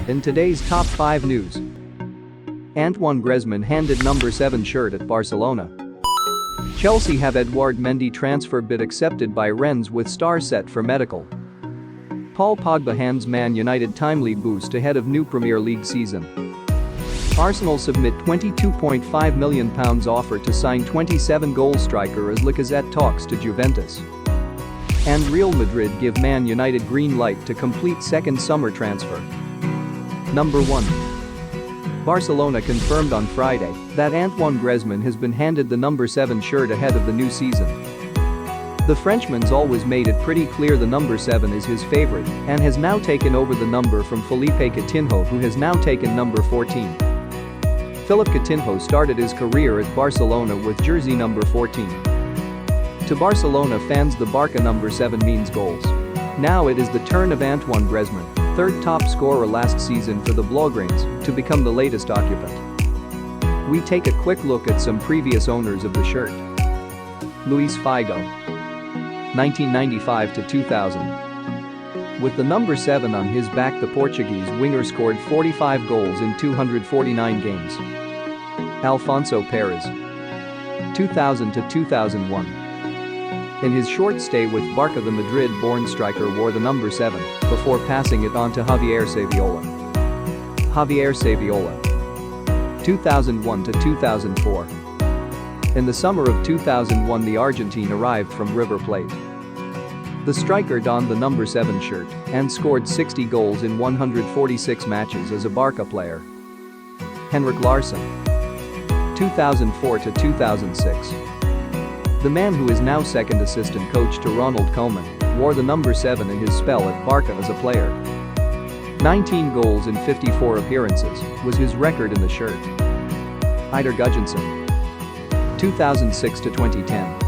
In today's top 5 news, Antoine Griezmann handed number 7 shirt at Barcelona. Chelsea have Edouard Mendy transfer bid accepted by Rennes with star set for medical. Paul Pogba hands Man United timely boost ahead of new Premier League season. Arsenal submit £22.5 million offer to sign 27-goal striker as Lacazette talks to Juventus. And Real Madrid give Man United green light to complete second summer transfer. Number 1. Barcelona confirmed on Friday that Antoine Griezmann has been handed the number 7 shirt ahead of the new season. The Frenchman's always made it pretty clear the number 7 is his favorite and has now taken over the number from Felipe Coutinho, who has now taken number 14. Philippe Coutinho started his career at Barcelona with jersey number 14. To Barcelona fans, the Barca number 7 means goals. Now it is the turn of Antoine Griezmann, third top scorer last season for the Blaugrana, to become the latest occupant. We take a quick look at some previous owners of the shirt. Luis Figo, 1995 to 2000. With the number 7 on his back, the Portuguese winger scored 45 goals in 249 games. Alfonso Perez, 2000 to 2001. In his short stay with Barca, the Madrid-born striker wore the number 7 before passing it on to Javier Saviola. Javier Saviola, 2001 to 2004. In the summer of 2001, the Argentine arrived from River Plate. The striker donned the number 7 shirt and scored 60 goals in 146 matches as a Barca player. Henrik Larsson, 2004 to 2006. The man, who is now second assistant coach to Ronald Koeman, wore the number 7 in his spell at Barca as a player. 19 goals in 54 appearances was his record in the shirt. Eidur Gudjohnsen, 2006 to 2010.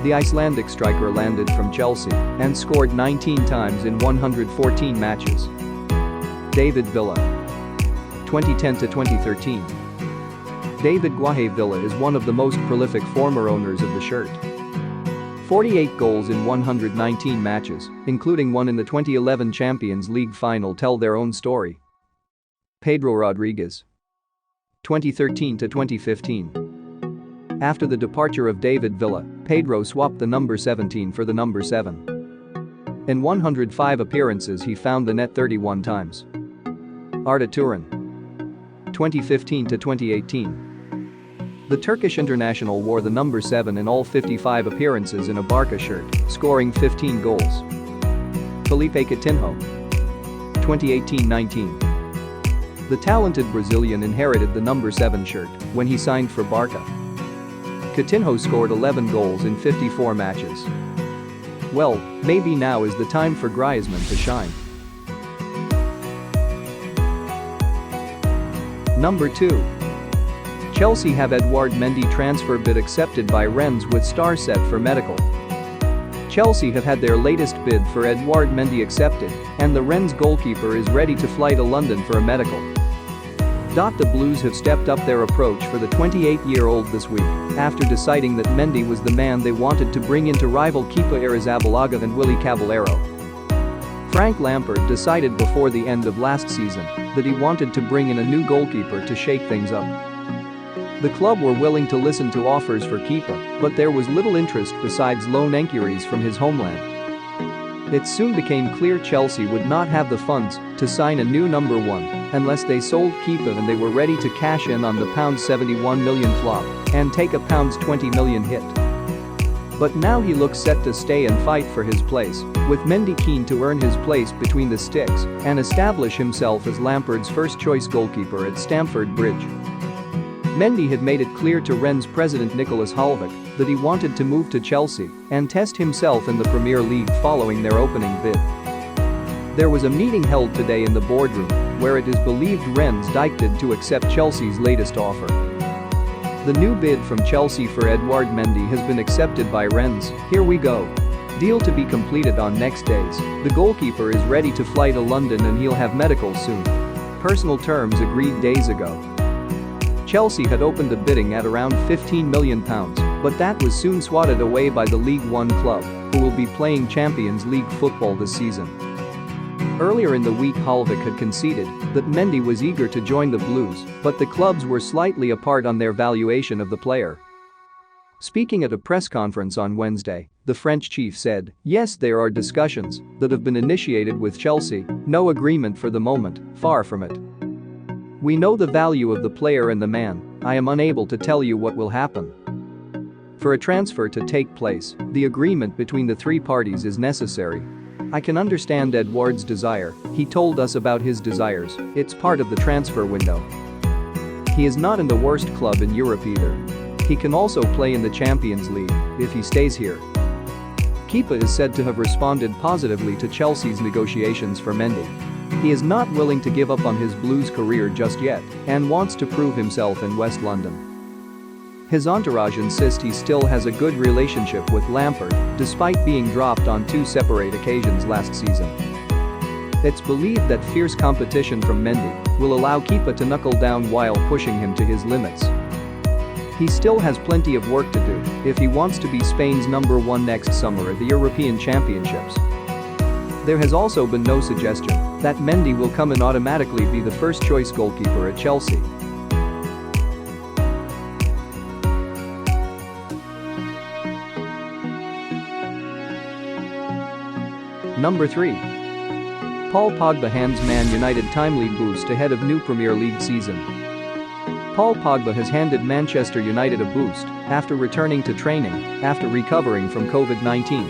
The Icelandic striker landed from Chelsea and scored 19 times in 114 matches. David Villa, 2010 to 2013. David Guaje Villa is one of the most prolific former owners of the shirt. 48 goals in 119 matches, including one in the 2011 Champions League final, tell their own story. Pedro Rodriguez, 2013 to 2015. After the departure of David Villa, Pedro swapped the number 17 for the number 7. In 105 appearances, he found the net 31 times. Arda Turan, 2015 to 2018. The Turkish international wore the number 7 in all 55 appearances in a Barca shirt, scoring 15 goals. Felipe Coutinho, 2018-19. The talented Brazilian inherited the number 7 shirt when he signed for Barca. Coutinho scored 11 goals in 54 matches. Well, maybe now is the time for Griezmann to shine. Number 2. Chelsea have Edouard Mendy transfer bid accepted by Rennes with star set for medical. Chelsea have had their latest bid for Edouard Mendy accepted, and the Rennes goalkeeper is ready to fly to London for a medical. The Blues have stepped up their approach for the 28-year-old this week after deciding that Mendy was the man they wanted to bring into rival Kepa Arrizabalaga and Willy Caballero. Frank Lampard decided before the end of last season that he wanted to bring in a new goalkeeper to shake things up. The club were willing to listen to offers for Kepa, but there was little interest besides loan inquiries from his homeland. It soon became clear Chelsea would not have the funds to sign a new number 1 unless they sold Kepa, and they were ready to cash in on the £71 million flop and take a £20 million hit. But now he looks set to stay and fight for his place, with Mendy keen to earn his place between the sticks and establish himself as Lampard's first-choice goalkeeper at Stamford Bridge. Mendy had made it clear to Rennes president Nicolas Halvik that he wanted to move to Chelsea and test himself in the Premier League following their opening bid. There was a meeting held today in the boardroom where it is believed Rennes did to accept Chelsea's latest offer. The new bid from Chelsea for Edouard Mendy has been accepted by Rennes. Here we go. Deal to be completed on next days. The goalkeeper is ready to fly to London and he'll have medical soon. Personal terms agreed days ago. Chelsea had opened the bidding at around £15 million, but that was soon swatted away by the League One club, who will be playing Champions League football this season. Earlier in the week, Halvik had conceded that Mendy was eager to join the Blues, but the clubs were slightly apart on their valuation of the player. Speaking at a press conference on Wednesday, the French chief said, "Yes, there are discussions that have been initiated with Chelsea, no agreement for the moment, far from it. We know the value of the player and the man, I am unable to tell you what will happen. For a transfer to take place, the agreement between the three parties is necessary. I can understand Edouard's desire, he told us about his desires, it's part of the transfer window. He is not in the worst club in Europe either. He can also play in the Champions League if he stays here." Kepa is said to have responded positively to Chelsea's negotiations for Mendy. He is not willing to give up on his Blues career just yet and wants to prove himself in West London. His entourage insists he still has a good relationship with Lampard, despite being dropped on 2 separate occasions last season. It's believed that fierce competition from Mendy will allow Kepa to knuckle down while pushing him to his limits. He still has plenty of work to do if he wants to be Spain's number 1 next summer at the European Championships. There has also been no suggestion that Mendy will come and automatically be the first-choice goalkeeper at Chelsea. Number 3. Paul Pogba hands Man United timely boost ahead of new Premier League season. Paul Pogba has handed Manchester United a boost after returning to training after recovering from COVID-19.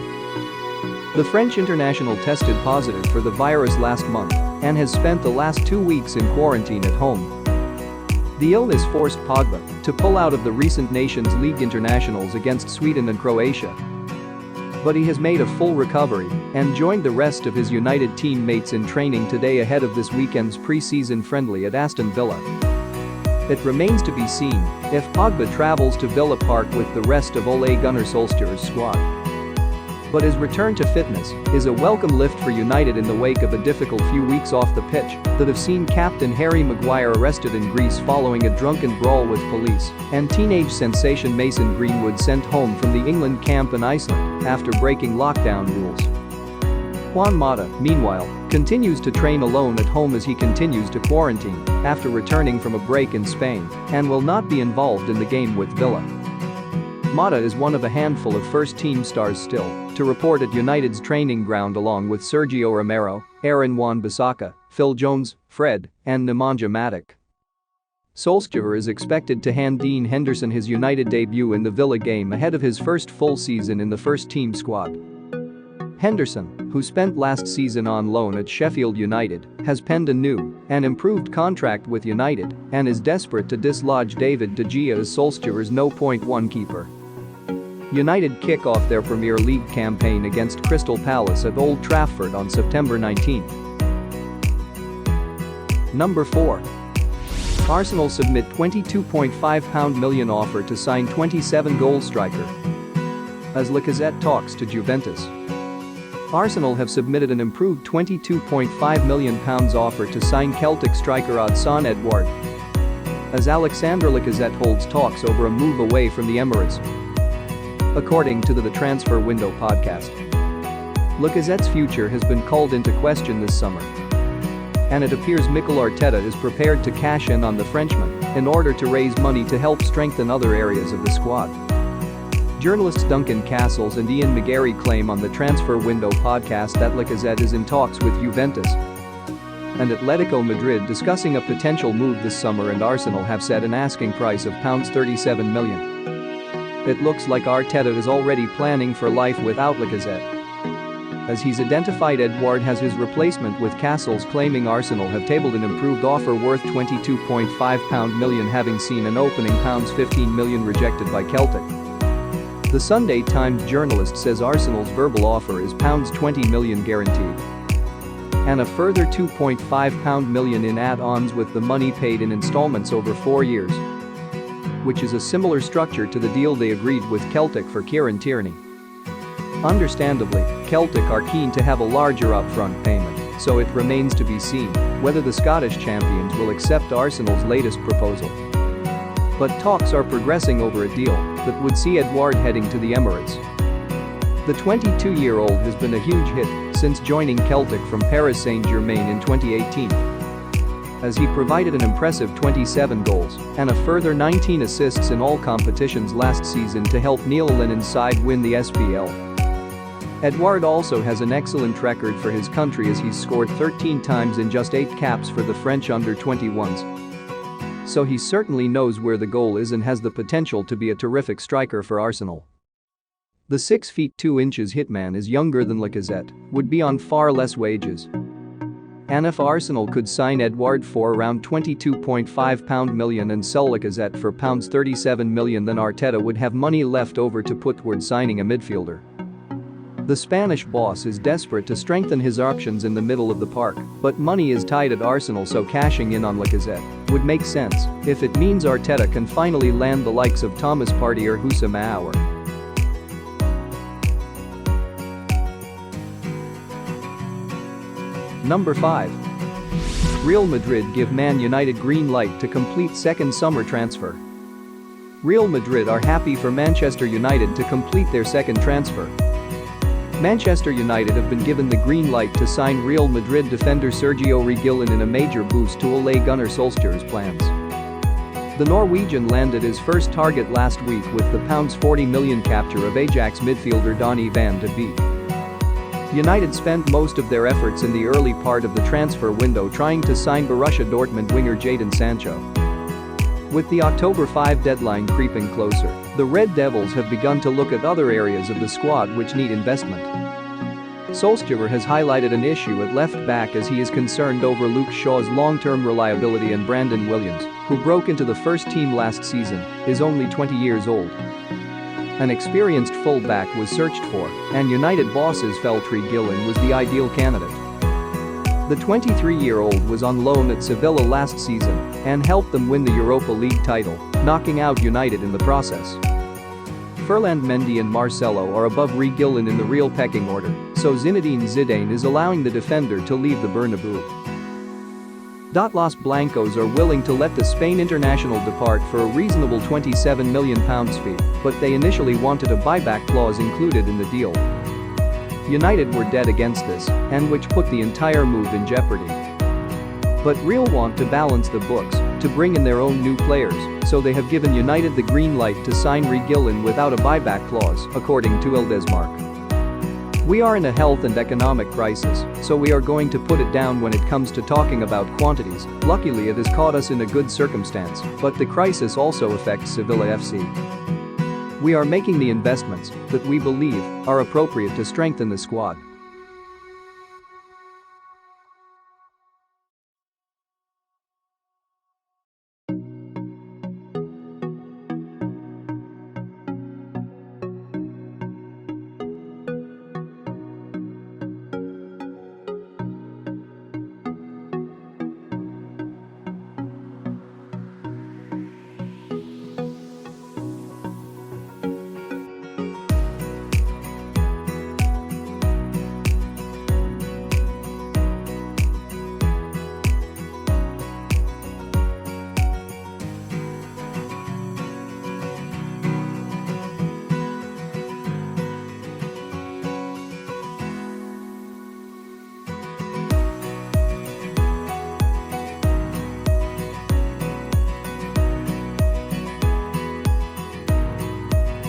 The French international tested positive for the virus last month and has spent the last 2 weeks in quarantine at home. The illness forced Pogba to pull out of the recent Nations League internationals against Sweden and Croatia. But he has made a full recovery and joined the rest of his United teammates in training today ahead of this weekend's pre-season friendly at Aston Villa. It remains to be seen if Pogba travels to Villa Park with the rest of Ole Gunnar Solskjaer's squad. But his return to fitness is a welcome lift for United in the wake of a difficult few weeks off the pitch that have seen captain Harry Maguire arrested in Greece following a drunken brawl with police and teenage sensation Mason Greenwood sent home from the England camp in Iceland after breaking lockdown rules. Juan Mata, meanwhile, continues to train alone at home as he continues to quarantine after returning from a break in Spain and will not be involved in the game with Villa. Mata is one of a handful of first-team stars still to report at United's training ground along with Sergio Romero, Aaron Wan-Bissaka, Phil Jones, Fred, and Nemanja Matic. Solskjaer is expected to hand Dean Henderson his United debut in the Villa game ahead of his first full season in the first-team squad. Henderson, who spent last season on loan at Sheffield United, has penned a new and improved contract with United and is desperate to dislodge David De Gea as Solskjaer's no-point-1 keeper. United kick off their Premier League campaign against Crystal Palace at Old Trafford on September 19. Number 4. Arsenal submit £22.5 million offer to sign 27-goal striker as Lacazette talks to Juventus. Arsenal have submitted an improved £22.5 million offer to sign Celtic striker Odsonne Edouard as Alexandre Lacazette holds talks over a move away from the Emirates. According to the Transfer Window podcast, Lacazette's future has been called into question this summer, and it appears Mikel Arteta is prepared to cash in on the Frenchman in order to raise money to help strengthen other areas of the squad. Journalists Duncan Castles and Ian McGarry claim on the Transfer Window podcast that Lacazette is in talks with Juventus and Atletico Madrid discussing a potential move this summer, and Arsenal have set an asking price of £37 million. It looks like Arteta is already planning for life without Lacazette, as he's identified Edouard as his replacement, with Castles claiming Arsenal have tabled an improved offer worth £22.5 million, having seen an opening £15 million rejected by Celtic. The Sunday Times journalist says Arsenal's verbal offer is £20 million guaranteed and a further £2.5 million in add-ons, with the money paid in installments over 4 years, which is a similar structure to the deal they agreed with Celtic for Kieran Tierney. Understandably, Celtic are keen to have a larger upfront payment, so it remains to be seen whether the Scottish champions will accept Arsenal's latest proposal. But talks are progressing over a deal that would see Edouard heading to the Emirates. The 22-year-old has been a huge hit since joining Celtic from Paris Saint-Germain in 2018, as he provided an impressive 27 goals and a further 19 assists in all competitions last season to help Neil Lennon's side win the SPL. Edouard also has an excellent record for his country as he's scored 13 times in just 8 caps for the French under-21s. So he certainly knows where the goal is and has the potential to be a terrific striker for Arsenal. The 6 feet 2 inches hitman is younger than Lacazette, would be on far less wages. And if Arsenal could sign Edouard for around £22.5 million and sell Lacazette for £37 million, then Arteta would have money left over to put toward signing a midfielder. The Spanish boss is desperate to strengthen his options in the middle of the park, but money is tight at Arsenal, so cashing in on Lacazette would make sense if it means Arteta can finally land the likes of Thomas Partey or Houssam Aouar. Number 5. Real Madrid give Man United green light to complete second summer transfer. Real Madrid are happy for Manchester United to complete their second transfer. Manchester United have been given the green light to sign Real Madrid defender Sergio Reguilon in a major boost to Ole Gunnar Solskjaer's plans. The Norwegian landed his first target last week with the £40 million capture of Ajax midfielder Donny van de Beek. United spent most of their efforts in the early part of the transfer window trying to sign Borussia Dortmund winger Jadon Sancho. With the October 5 deadline creeping closer, the Red Devils have begun to look at other areas of the squad which need investment. Solskjaer has highlighted an issue at left back as he is concerned over Luke Shaw's long-term reliability, and Brandon Williams, who broke into the first team last season, is only 20 years old. An experienced fullback was searched for, and United bosses felt Reguilon was the ideal candidate. The 23-year-old was on loan at Sevilla last season and helped them win the Europa League title, knocking out United in the process. Edouard Mendy and Marcelo are above Reguilon in the real pecking order, so Zinedine Zidane is allowing the defender to leave the Bernabeu. Los Blancos are willing to let the Spain international depart for a reasonable £27 million fee, but they initially wanted a buyback clause included in the deal. United were dead against this, and which put the entire move in jeopardy. But Real want to balance the books, to bring in their own new players, so they have given United the green light to sign Reguilon without a buyback clause, according to El Desmarque. We are in a health and economic crisis, so we are going to put it down when it comes to talking about quantities. Luckily it has caught us in a good circumstance, but the crisis also affects Sevilla FC. We are making the investments that we believe are appropriate to strengthen the squad.